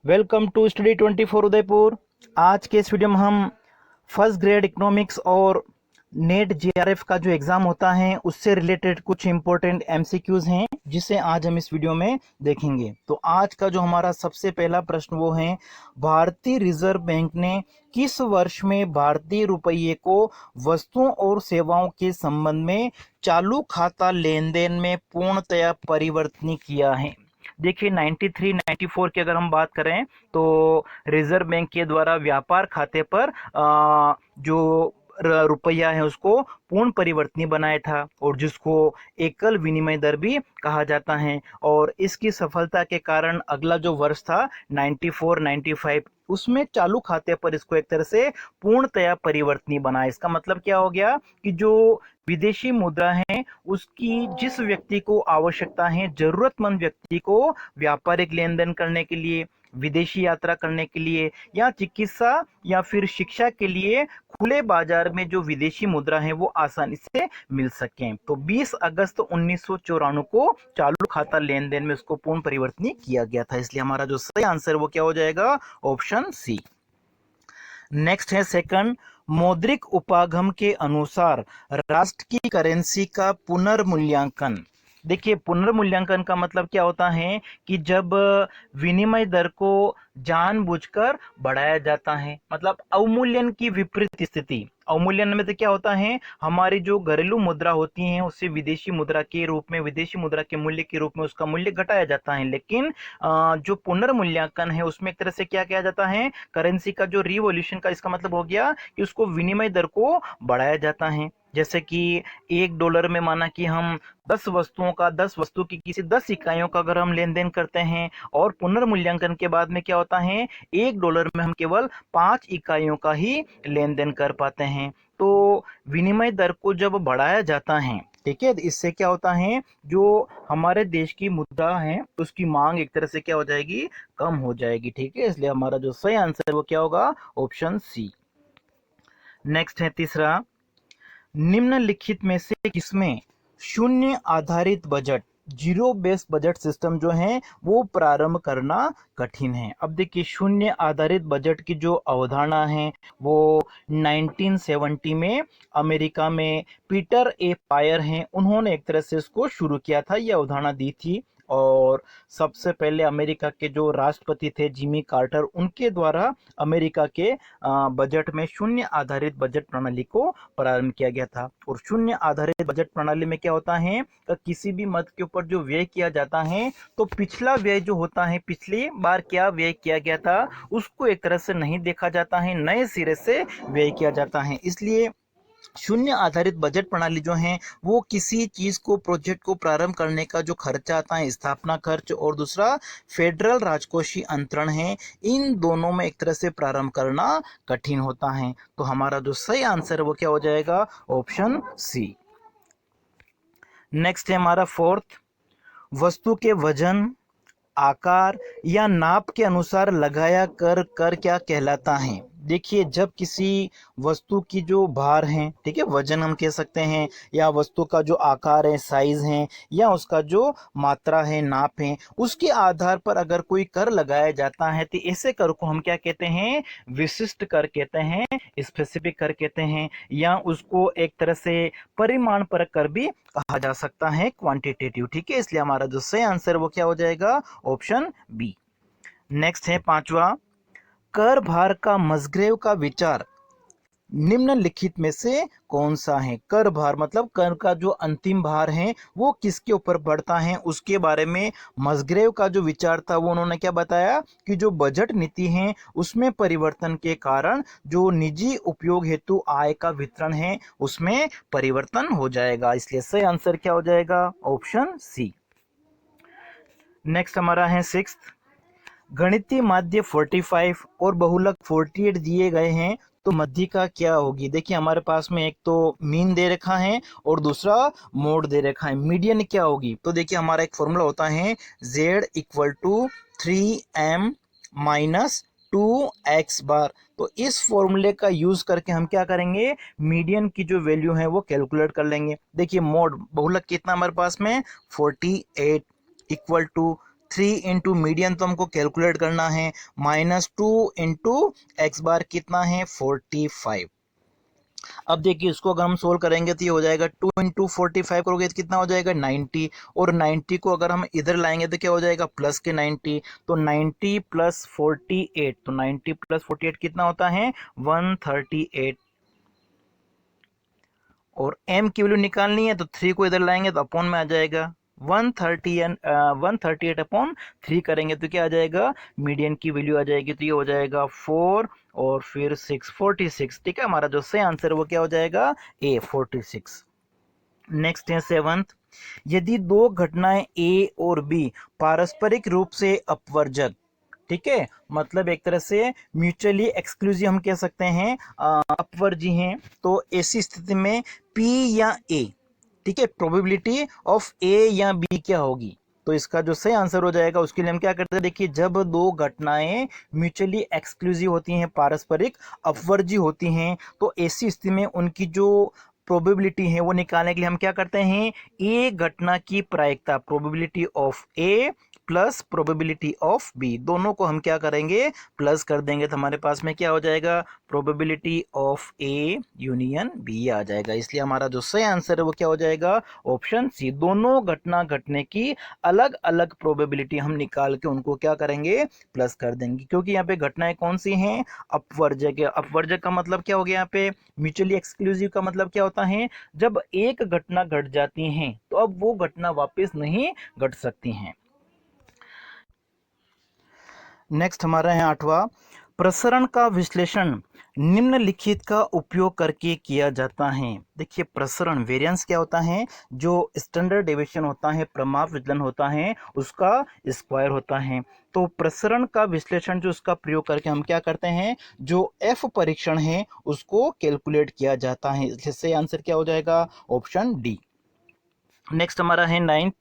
Welcome to study 24 Udaipur. आज के इस वीडियो में हम फर्स्ट ग्रेड इकोनॉमिक्स और नेट जेआरएफ का जो एग्ज़ाम होता है उससे रिलेटेड कुछ इंपॉर्टेंट एमसीक्यूज़ हैं जिसे आज हम इस वीडियो में देखेंगे। तो आज का जो हमारा सबसे पहला प्रश्न वो है, भारतीय रिजर्व बैंक ने किस वर्ष में भारतीय रुपये को वस्तुओं और सेवाओं के संबंध में चालू खाता लेन देन में पूर्णतया परिवर्तन किया है? देखिए 93 94 की अगर हम बात करें तो रिजर्व बैंक के द्वारा व्यापार खाते पर जो रुपया है उसको पूर्ण परिवर्तनीय बनाया था और जिसको एकल विनिमय दर भी कहा जाता है। और इसकी सफलता के कारण अगला जो वर्ष था 94 95 उसमें चालू खाते पर इसको एक तरह से पूर्णतया परिवर्तनीय बनाया। इसका मतलब क्या हो गया कि जो विदेशी मुद्रा है उसकी जिस व्यक्ति को आवश्यकता है, जरूरतमंद व्यक्ति को व्यापारिक लेन देन करने के लिए, विदेशी यात्रा करने के लिए या चिकित्सा या फिर शिक्षा के लिए खुले बाजार में जो विदेशी मुद्रा है वो आसानी से मिल सके। तो 20 अगस्त 1994 को चालू खाता लेन देन में उसको पूर्ण परिवर्तनीय किया गया था। इसलिए हमारा जो सही आंसर वो क्या हो जाएगा? Option C. नेक्स्ट है सेकंड, मौद्रिक उपागम के अनुसार राष्ट्र की करेंसी का पुनर्मूल्यांकन। देखिए पुनर्मूल्यांकन का मतलब क्या होता है कि जब विनिमय दर को जानबूझकर बढ़ाया जाता है, मतलब अवमूल्यन की विपरीत स्थिति। अवमूल्यन में तो क्या होता है, हमारी जो घरेलू मुद्रा होती है उससे विदेशी मुद्रा के रूप में, विदेशी मुद्रा के मूल्य के रूप में उसका मूल्य घटाया जाता है। लेकिन जो पुनर्मूल्यांकन है उसमें एक तरह से क्या किया जाता है, करेंसी का जो रिवॉल्यूशन का इसका मतलब हो गया कि उसको विनिमय दर को बढ़ाया जाता है। जैसे कि $1 में माना कि हम 10 वस्तुओं का, 10 वस्तु की किसी 10 इकाइयों का अगर हम लेन देन करते हैं और पुनर्मूल्यांकन के बाद में क्या होता है, $1 में हम केवल 5 इकाइयों का ही लेन देन कर पाते हैं। तो विनिमय दर को जब बढ़ाया जाता है, ठीक है, इससे क्या होता है, जो हमारे देश की मुद्रा है उसकी मांग एक तरह से क्या हो जाएगी, कम हो जाएगी। ठीक है, इसलिए हमारा जो सही आंसर है वो क्या होगा? Option C. नेक्स्ट है तीसरा, निम्नलिखित में से किसमें शून्य आधारित budget, zero base budget system जो है वो प्रारंभ करना कठिन है? अब देखिए शून्य आधारित बजट की जो अवधारणा है वो 1970 में अमेरिका में पीटर ए पायर हैं, उन्होंने एक तरह से इसको शुरू किया था, ये अवधारणा दी थी। और सबसे पहले अमेरिका के जो राष्ट्रपति थे जिमी कार्टर, उनके द्वारा अमेरिका के बजट में शून्य आधारित बजट प्रणाली को प्रारंभ किया गया था। और शून्य आधारित बजट प्रणाली में क्या होता है, किसी भी मद के ऊपर जो व्यय किया जाता है तो पिछला व्यय जो होता है, पिछली बार क्या व्यय किया गया था उसको एक तरह से नहीं देखा जाता है, नए सिरे से व्यय किया जाता है। इसलिए शून्य आधारित बजट प्रणाली जो है वो किसी चीज को, प्रोजेक्ट को प्रारंभ करने का जो खर्चा आता है, स्थापना खर्च, और दूसरा फेडरल राजकोषीय अंतरण है, इन दोनों में एक तरह से प्रारंभ करना कठिन होता है। तो हमारा जो सही आंसर है वो क्या हो जाएगा? Option C. नेक्स्ट है हमारा फोर्थ, वस्तु के वजन, आकार या नाप के अनुसार लगाया कर कर क्या कहलाता है? देखिए जब किसी वस्तु की जो भार है, ठीक है, वजन हम कह सकते हैं, या वस्तु का जो आकार है, साइज है, या उसका जो मात्रा है, नाप है, उसके आधार पर अगर कोई कर लगाया जाता है तो ऐसे कर को हम क्या कहते हैं? विशिष्ट कर कहते हैं, स्पेसिफिक कर कहते हैं, या उसको एक तरह से परिमाण परक कर भी कहा जा सकता है, क्वांटिटेटिव। ठीक है, इसलिए हमारा जो सही आंसर वो क्या हो जाएगा? Option B. नेक्स्ट है पांचवा, कर भार का मजग्रेव का विचार निम्नलिखित में से कौन सा है? कर भार मतलब कर का जो अंतिम भार है वो किसके ऊपर पड़ता है उसके बारे में मजग्रेव का जो विचार था वो उन्होंने क्या बताया कि जो बजट नीति है उसमें परिवर्तन के कारण जो निजी उपयोग हेतु आय का वितरण है उसमें परिवर्तन हो जाएगा। इसलिए सही आंसर क्या हो जाएगा? Option C. नेक्स्ट हमारा है सिक्स्थ, गणितीय माध्य 45 और बहुलक 48 दिए गए हैं तो मध्यिका क्या होगी? देखिए हमारे पास में एक तो मीन दे रखा है और दूसरा मोड दे रखा है, मीडियन क्या होगी? तो देखिए हमारा एक फॉर्मूला होता है z equal to 3m minus 2x bar. तो इस फॉर्मूले का यूज करके हम क्या करेंगे, मीडियन की जो वैल्यू है वो कैलकुलेट कर लेंगे। देखिए मोड बहुलक कितना हमारे पास में 48 इक्वल टू 3 इंटू मीडियन तो हमको कैलकुलेट करना है, -2 इंटू एक्स बार कितना है 45। अब देखिए इसको अगर हम सोल्व करेंगे तो ये हो जाएगा 2 इंटू 45 करोगे तो कितना हो जाएगा 90, और 90 को अगर हम इधर लाएंगे तो क्या हो जाएगा प्लस के 90, तो 90 प्लस 48, तो 90 प्लस 48 कितना होता है 138, और m की वैल्यू निकालनी है तो 3 को इधर लाएंगे तो अपॉन में आ जाएगा 130 एंड 138 अपॉन 3 करेंगे तो क्या आ जाएगा मीडियन की वैल्यू आ जाएगी, तो ये हो जाएगा 4 और फिर 6 46। ठीक है, हमारा जो सही आंसर है वो क्या हो जाएगा ए 46। नेक्स्ट है सेवंथ, यदि दो घटनाएं ए और बी पारस्परिक रूप से अपवर्जक, ठीक है, मतलब एक तरह से म्यूचुअली एक्सक्लूसिव हम कह सकते हैं, अपवर्जी हैं, तो ऐसी स्थिति में पी या ए, ठीक है, प्रोबेबिलिटी ऑफ ए या बी क्या होगी, तो इसका जो सही आंसर हो जाएगा उसके लिए हम क्या करते हैं, देखिए जब दो घटनाएं म्यूचुअली एक्सक्लूसिव होती हैं, पारस्परिक अपवर्जी होती हैं, तो ऐसी स्थिति में उनकी जो प्रोबेबिलिटी है वो निकालने के लिए हम क्या करते हैं, ए घटना की प्रायिकता probability of A plus probability of B, दोनों को हम क्या करेंगे प्लस कर देंगे, तो हमारे पास में क्या हो जाएगा probability of A union B आ जाएगा। इसलिए हमारा जो सही आंसर है वो क्या हो जाएगा ऑप्शन सी, दोनों घटना घटने की अलग अलग प्रोबेबिलिटी हम निकाल के उनको क्या करेंगे प्लस कर देंगे, क्योंकि यहाँ पे घटनाएं कौन सी हैं अपवर्जक है। अपवर्जक का मतलब क्या हो गया, यहाँ पे म्यूचुअली एक्सक्लूसिव का मतलब क्या होता है, जब एक घटना घट जाती है तो अब वो घटना वापस नहीं घट सकती हैं। नेक्स्ट हमारा है आठवां, प्रसरण का विश्लेषण निम्नलिखित का उपयोग करके किया जाता है। देखिए प्रसरण वेरिएंस क्या होता है, जो स्टैंडर्ड डेविएशन होता है, प्रमाप विचलन होता है, उसका स्क्वायर होता है। तो प्रसरण का विश्लेषण जो उसका प्रयोग करके हम क्या करते हैं, जो एफ परीक्षण है उसको कैलकुलेट किया जाता है। इससे आंसर क्या हो जाएगा ऑप्शन डी। नेक्स्ट हमारा है नाइन्थ,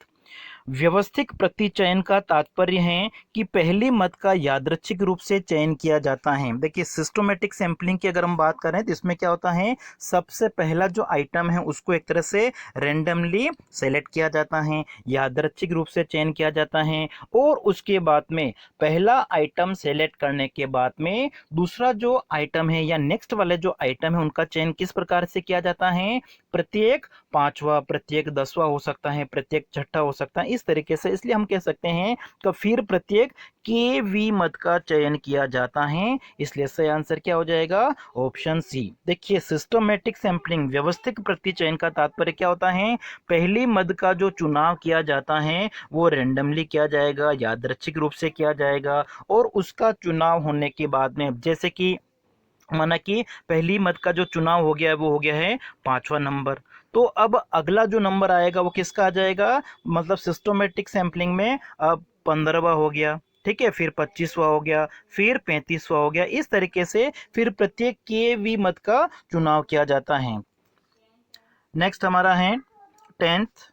व्यवस्थित प्रतिचयन का तात्पर्य है कि पहली मत का यादृच्छिक रूप से चयन किया जाता है। देखिए सिस्टोमेटिक सैंपलिंग की अगर हम बात करें तो इसमें क्या होता है, सबसे पहला जो आइटम है उसको एक तरह से रैंडमली सेलेक्ट किया जाता है, यादृच्छिक रूप से चयन किया जाता है, और उसके बाद में पहला आइटम सेलेक्ट करने के बाद में दूसरा जो आइटम है या नेक्स्ट वाले जो आइटम है उनका चयन किस प्रकार से किया जाता है, प्रत्येक पांचवा, प्रत्येक 10वां हो सकता है, प्रत्येक छठा हो सकता है, इस तरीके से। इसलिए हम कह सकते हैं कि फिर प्रत्येक के वी मत का चयन किया जाता है। इसलिए सही आंसर क्या हो जाएगा ऑप्शन सी। देखिए सिस्टमैटिक सैंपलिंग व्यवस्थित प्रतिचयन का तात्पर्य क्या होता है, पहली मद का जो चुनाव किया जाता है वो रैंडमली किया जाएगा, यादृच्छिक रूप से किया जाएगा, और उसका चुनाव होने के बाद में जैसे कि माना कि पहली मत का जो चुनाव हो गया है वो हो गया है 5वां नंबर, तो अब अगला जो नंबर आएगा वो किसका आ जाएगा, मतलब सिस्टोमेटिक सैंपलिंग में अब 15वां हो गया, ठीक है, फिर 25वां हो गया, फिर 35वां हो गया, इस तरीके से फिर प्रत्येक के वी मत का चुनाव किया जाता है। नेक्स्ट हमारा है 10th,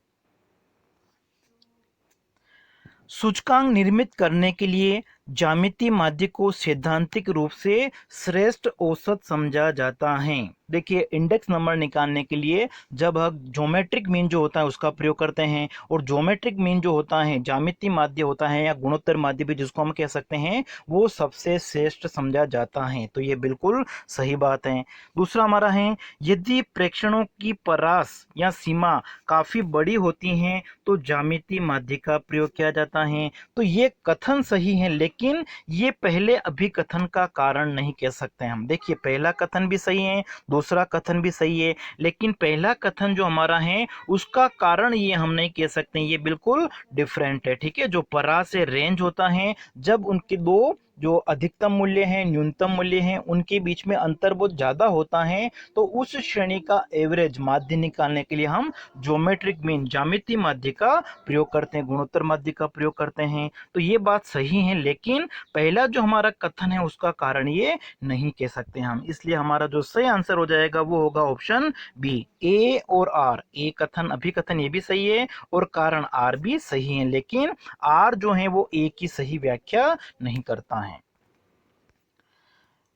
सूचकांक निर्मित करने के लिए ज्यामितीय माध्य को सैद्धांतिक रूप से श्रेष्ठ औसत समझा जाता है। देखिए इंडेक्स नंबर निकालने के लिए जब हम ज्योमेट्रिक मीन जो होता है उसका प्रयोग करते हैं, और ज्योमेट्रिक मीन जो होता है ज्यामितीय माध्य होता है या गुणोत्तर माध्य भी जिसको हम कह सकते हैं, वो सबसे श्रेष्ठ समझा जाता है। तो ये बिल्कुल सही बात है। दूसरा हमारा है, यदि प्रेक्षणों की परास या सीमा काफी बड़ी होती हैं तो ज्यामितीय माध्य का प्रयोग किया जाता है। तो ये कथन सही है, लेकिन ये पहले अभिकथन का कारण नहीं कह सकते हम। देखिए पहला कथन भी सही है, दूसरा कथन भी सही है, लेकिन पहला कथन जो हमारा है उसका कारण ये हम नहीं कह सकते, ये बिल्कुल डिफरेंट है। ठीक है, जो परा से रेंज होता है, जब उनके दो जो अधिकतम मूल्य हैं न्यूनतम मूल्य हैं उनके बीच में अंतर बहुत ज़्यादा होता है, तो उस श्रेणी का एवरेज माध्य निकालने के लिए हम ज्योमेट्रिक मीन ज्यामितीय माध्य का प्रयोग करते हैं, गुणोत्तर माध्य का प्रयोग करते हैं। तो ये बात सही है, लेकिन पहला जो हमारा कथन है उसका कारण ये नहीं कह सकते हम। इसलिए हमारा जो सही आंसर हो जाएगा वो होगा ऑप्शन बी, ए और आर। ए कथन अभिकथन ये भी सही है और कारण आर भी सही है, लेकिन आर जो है वो ए की सही व्याख्या नहीं करता है।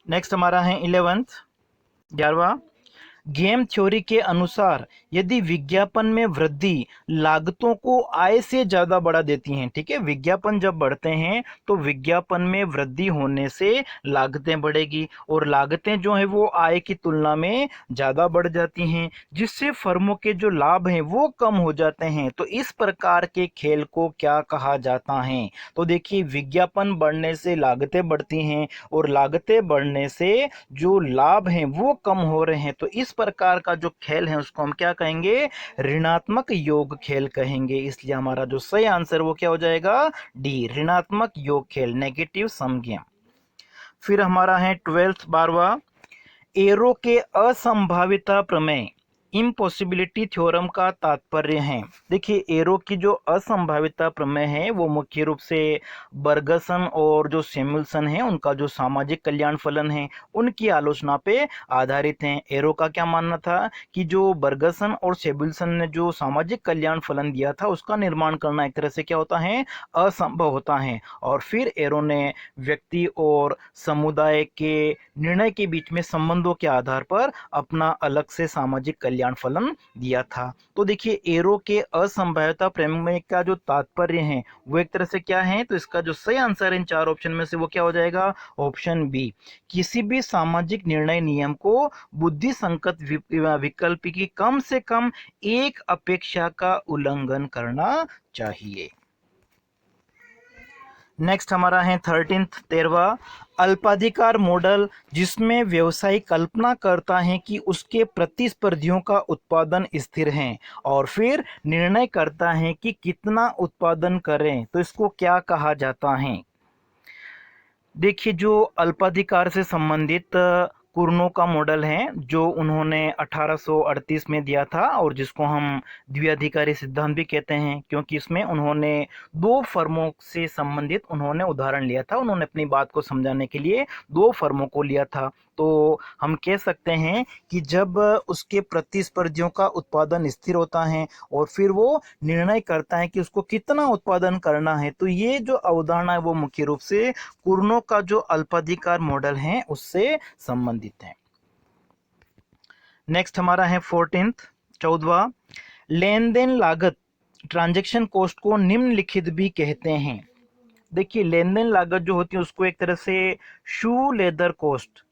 नेक्स्ट हमारा है 11th, 11वां, गेम थ्योरी के अनुसार यदि विज्ञापन में वृद्धि लागतों को आय से ज़्यादा बढ़ा देती हैं, ठीक है, विज्ञापन जब बढ़ते हैं तो विज्ञापन में वृद्धि होने से लागतें बढ़ेगी और लागतें जो हैं वो आय की तुलना में ज़्यादा बढ़ जाती हैं, जिससे फर्मों के जो लाभ हैं वो कम हो जाते हैं। तो इस प्रकार के खेल को क्या कहा जाता है? तो देखिए, विज्ञापन बढ़ने से लागतें बढ़ती हैं और लागतें बढ़ने से जो लाभ हैं वो कम हो रहे हैं। तो इस प्रकार का जो खेल है उसको हम क्या कहेंगे? ऋणात्मक योग खेल कहेंगे। इसलिए हमारा जो सही आंसर वो क्या हो जाएगा? डी, ऋणात्मक योग खेल, नेगेटिव सम गेम। फिर हमारा है 12th 12वां, एरो के असंभाविता प्रमेय, इम्पॉसिबिलिटी थ्योरम का तात्पर्य है। देखिए, एरो की जो असंभाविता प्रमेय है वो मुख्य रूप से बर्गसन और जो सैमुअल्सन है उनका जो सामाजिक कल्याण फलन है उनकी आलोचना पे आधारित है। एरो का क्या मानना था कि जो बर्गसन और सैमुअल्सन ने जो सामाजिक कल्याण फलन दिया था उसका निर्माण करना एक तरह से क्या होता है? असंभव होता है। और फिर एरो ने व्यक्ति और समुदाय के निर्णय के बीच में संबंधों के आधार पर अपना अलग से सामाजिक कल्याण फलन दिया था। तो देखिए, एरो के असंभाव्यता प्रमेय का जो तात्पर्य है वो एक तरह से क्या है? तो इसका जो सही आंसर इन चार ऑप्शन में से वो क्या हो जाएगा? ऑप्शन बी, किसी भी सामाजिक निर्णय नियम को बुद्धि संकट विकल्प की कम से कम एक अपेक्षा का उल्लंघन करना चाहिए। नेक्स्ट हमारा है 13th 13वां, अल्पाधिकार मॉडल, जिसमें व्यवसायी कल्पना करता है कि उसके प्रतिस्पर्धियों का उत्पादन स्थिर है और फिर निर्णय करता है कि कितना उत्पादन करें। तो इसको क्या कहा जाता है? देखिए, जो अल्पाधिकार से संबंधित कुर्नो का मॉडल है जो उन्होंने 1838 में दिया था और जिसको हम द्विअधिकारी सिद्धांत भी कहते हैं, क्योंकि इसमें उन्होंने दो फर्मों से संबंधित उन्होंने उदाहरण लिया था। उन्होंने अपनी बात को समझाने के लिए दो फर्मों को लिया था। तो हम कह सकते हैं कि जब उसके प्रतिस्पर्धियों का उत्पादन स्थिर होता है और फिर वो निर्णय करता है कि उसको कितना उत्पादन करना है, तो ये जो अवधारणा है वो मुख्य रूप से कुर्नो का जो अल्पाधिकार मॉडल है उससे संबंधित है। नेक्स्ट हमारा है 14th 14वां, लेन देन लागत, ट्रांजैक्शन कॉस्ट को निम्नलिखित भी कहते हैं। देखिए, लेन देन लागत जो होती है उसको एक तरह से शू लेदर कॉस्ट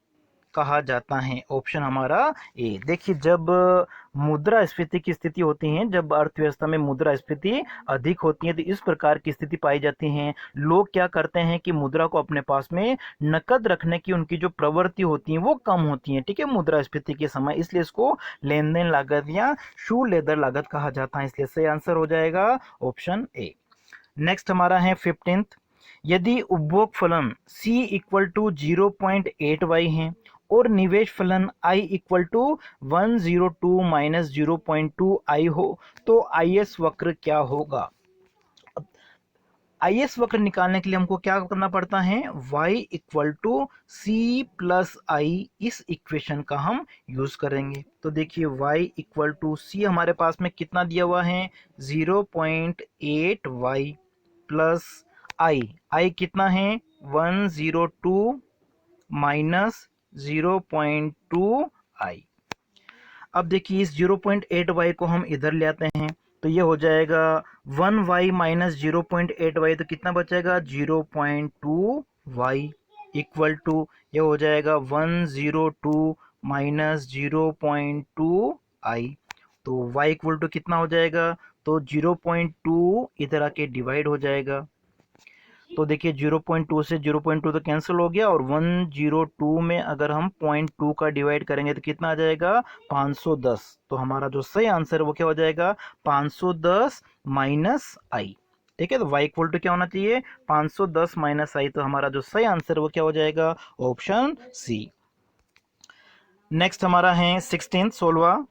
कहा जाता है। ऑप्शन हमारा ए। देखिए, जब मुद्रास्फीति की स्थिति होती है, जब अर्थव्यवस्था में मुद्रास्फीति अधिक होती है तो इस प्रकार की स्थिति पाई जाती है। लोग क्या करते हैं कि मुद्रा को अपने पास में नकद रखने की उनकी जो प्रवृत्ति होती है वो कम होती है, ठीक है, मुद्रास्फीति के समय। इसलिए इसको लेन देन लागत या शू लेदर लागत कहा जाता है। इसलिए सही आंसर हो जाएगा ऑप्शन ए। नेक्स्ट हमारा है 15th, यदि उपभोग फलन C इक्वल टू 0.8y है और निवेश फलन I equal to 102 minus 0.2i हो तो IS वक्र क्या होगा? IS वक्र निकालने के लिए हमको क्या करना पड़ता है? y equal to C plus I, इस इक्वेशन का हम यूज करेंगे। तो देखिए, y इक्वल टू C हमारे पास में कितना दिया हुआ है? 0.8y प्लस आई कितना है? 102 माइनस 0.2i। अब देखिए, इस 0.8y को हम इधर ले आते हैं तो ये हो जाएगा 1y माइनस 0.8y, तो कितना बचेगा? 0.2y इक्वल टू ये हो जाएगा 102 माइनस 0.2i। तो y इक्वल टू कितना हो जाएगा? तो 0.2 इधर आके डिवाइड हो जाएगा। तो देखिए, 0.2 से 0.2 तो कैंसिल हो गया और 102 में अगर हम 0.2 का डिवाइड करेंगे तो कितना आ जाएगा? 510। तो हमारा जो सही आंसर है वो क्या हो जाएगा? 510 माइनस आई। ठीक है, तो y इक्वल टू क्या होना चाहिए? 510 माइनस आई। तो हमारा जो सही आंसर है वो क्या हो जाएगा? Option C. नेक्स्ट हमारा है 16th 16वां,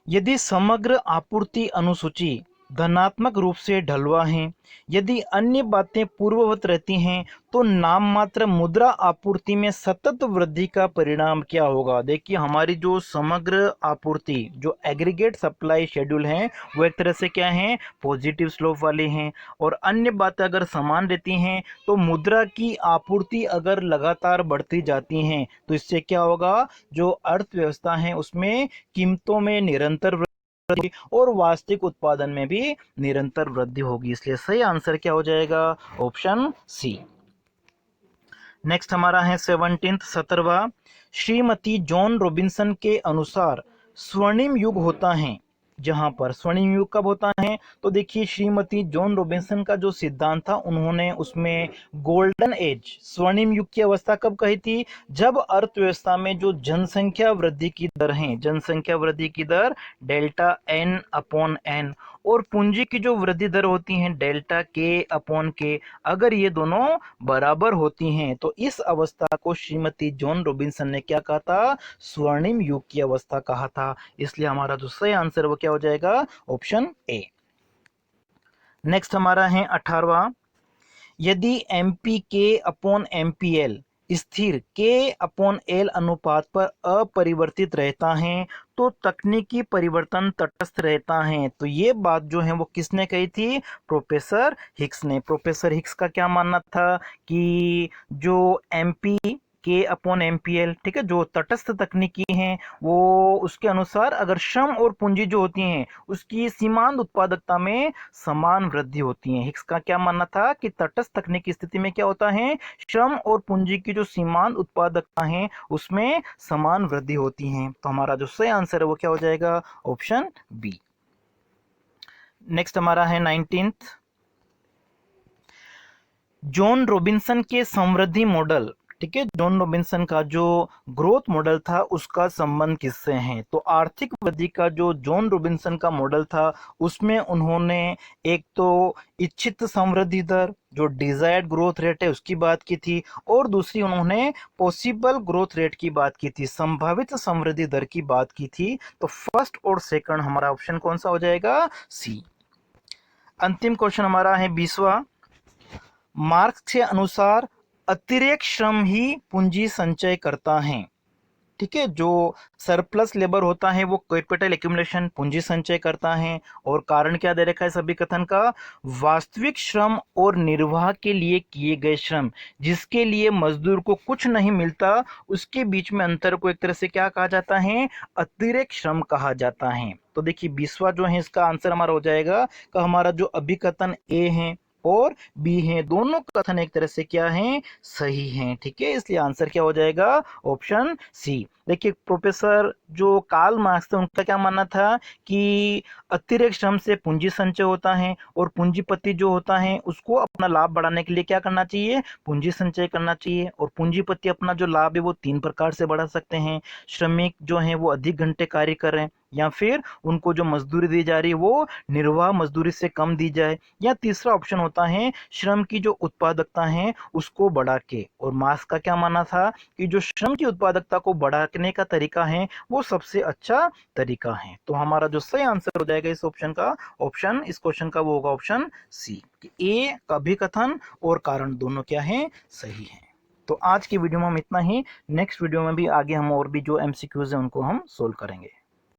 यदि समग्र आपूर्ति अनुसूची धनात्मक रूप से ढलवा हैं। यदि अन्य बातें पूर्ववत रहती हैं तो नाम मात्र मुद्रा आपूर्ति में सतत वृद्धि का परिणाम क्या होगा। देखिए हमारी जो समग्र आपूर्ति जो एग्रीगेट सप्लाई शेड्यूल है वो एक तरह से क्या है, पॉजिटिव स्लोप वाले हैं। और अन्य बातें अगर समान रहती हैं तो मुद्रा की आपूर्ति अगर लगातार बढ़ती जाती हैं तो इससे क्या होगा, जो अर्थव्यवस्था है उसमें कीमतों में निरंतर वृद्धि और वास्तविक उत्पादन में भी निरंतर वृद्धि होगी। इसलिए सही आंसर क्या हो जाएगा, ऑप्शन सी। नेक्स्ट हमारा है 17वां श्रीमती जॉन रॉबिन्सन के अनुसार स्वर्णिम युग होता है। जहां पर स्वर्णिम युग कब होता है, तो देखिए श्रीमती जॉन रॉबिन्सन का जो सिद्धांत था उन्होंने उसमें गोल्डन एज स्वर्णिम युग की अवस्था कब कही थी, जब अर्थव्यवस्था में जो जनसंख्या वृद्धि की दर है, जनसंख्या वृद्धि की दर डेल्टा एन अपॉन एन और पूंजी की जो वृद्धि दर होती है डेल्टा के अपॉन के, अगर ये दोनों बराबर होती हैं तो इस अवस्था को श्रीमती जॉन रॉबिन्सन ने क्या कहा था, स्वर्णिम युग की अवस्था कहा था। इसलिए हमारा जो सही आंसर वो क्या हो जाएगा, ऑप्शन ए। नेक्स्ट हमारा है 18वां, यदि एमपी के अपॉन एमपीएल स्थिर के अपॉन एल अनुपात पर अपरिवर्तित रहता है तो तकनीकी परिवर्तन तटस्थ रहता है। तो ये बात जो है वो किसने कही थी, प्रोफेसर हिक्स ने। प्रोफेसर हिक्स का क्या मानना था कि जो एमपी के अपॉन एमपीएल, ठीक है, जो तटस्थ तकनीकी हैं वो उसके अनुसार अगर श्रम और पूंजी जो होती हैं उसकी सीमांत उत्पादकता में समान वृद्धि होती है। हिक्स का क्या मानना था कि तटस्थ तकनीक की स्थिति में क्या होता है, श्रम और पूंजी की जो सीमांत उत्पादकता है उसमें समान वृद्धि होती है। तो हमारा जो सही आंसर है वो क्या हो जाएगा, ऑप्शन बी। नेक्स्ट हमारा है 19th, जॉन रॉबिन्सन के समृद्धि मॉडल, ठीक है, जॉन रॉबिन्सन का जो ग्रोथ मॉडल था उसका संबंध किससे है। तो आर्थिक वृद्धि का जो जॉन रॉबिन्सन का मॉडल था उसमें उन्होंने एक तो इच्छित समृद्धि दर जो डिजायर्ड ग्रोथ रेट है उसकी बात की थी और दूसरी उन्होंने पॉसिबल ग्रोथ रेट की बात की थी, संभावित समृद्धि दर की बात की थी। तो फर्स्ट और सेकंड हमारा ऑप्शन कौन सा हो जाएगा, सी। अंतिम क्वेश्चन हमारा है 20वां, मार्क्स के अनुसार अतिरिक्त श्रम ही पूंजी संचय करता है। ठीक है, जो सरप्लस लेबर होता है वो कैपिटल एक्यूमुलेशन पूंजी संचय करता है। और कारण क्या दे रखा है सभी कथन का, वास्तविक श्रम और निर्वाह के लिए किए गए श्रम जिसके लिए मजदूर को कुछ नहीं मिलता उसके बीच में अंतर को एक तरह से क्या कहा जाता है, अतिरिक्त श्रम कहा जाता है। तो देखिए 20वां जो है इसका आंसर हमारा हो जाएगा कि हमारा जो अभिकथन ए है और बी है दोनों कथन एक तरह से क्या हैं, सही हैं। ठीक है, इसलिए आंसर क्या हो जाएगा, ऑप्शन सी। देखिए प्रोफेसर जो कार्ल मार्क्स थे उनका क्या मानना था कि अतिरिक्त श्रम से पूंजी संचय होता है और पूंजीपति जो होता है उसको अपना लाभ बढ़ाने के लिए क्या करना चाहिए, पूंजी संचय करना चाहिए। और पूंजीपति अपना जो लाभ है वो 3 प्रकार से बढ़ा सकते हैं, श्रमिक जो है वो अधिक घंटे कार्य कर रहे हैं, या फिर उनको जो मजदूरी दी जा रही है वो निर्वाह मजदूरी से कम दी जाए, या तीसरा ऑप्शन होता है श्रम की जो उत्पादकता है उसको बढ़ा के। और मार्क्स का क्या मानना था कि जो श्रम की उत्पादकता को बढ़ाने का तरीका है वो सबसे अच्छा तरीका है। तो हमारा जो सही आंसर हो जाएगा इस ऑप्शन का, ऑप्शन इस क्वेश्चन का वो होगा ऑप्शन सी, कि ए का भी कथन और कारण दोनों क्या है, सही है। तो आज की वीडियो में हम इतना ही, नेक्स्ट वीडियो में भी आगे हम और भी जो एमसीक्यूज है उनको हम सोल्व करेंगे।